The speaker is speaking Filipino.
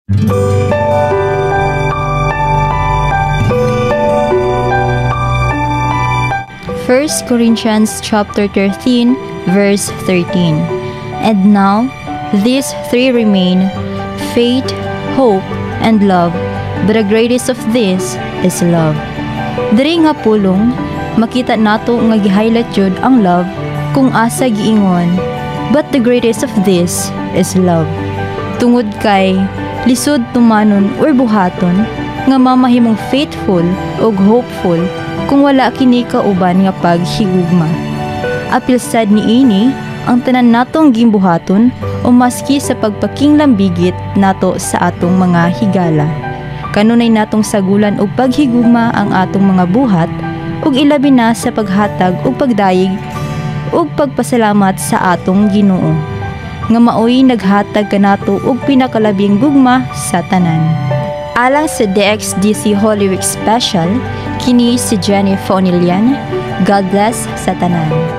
First Corinthians chapter 13, verse 13. And now, these three remain, faith, hope, and love, but the greatest of these is love. Diri nga pulong, makita nato nga gi-highlight jud ang love kung asa giingon, but the greatest of this is love. Tungod kay lisod tumanon or buhaton nga mamahimong faithful ug hopeful kung wala kini kauban nga paghigugma. Apil sad niini ang tanan natong gimbuhaton o maski sa pagpakinglambigit nato sa atong mga higala. Kanunay natong sagulan og paghigugma ang atong mga buhat ug ilabi na sa paghatag ug pagdayeg ug pagpasalamat sa atong Ginoo nga maoy naghatag kanato og pinakalabing gugma sa tanan. Alang sa DXDC Holy Week Special, kini si Jenny Fonilian. God bless sa tanan.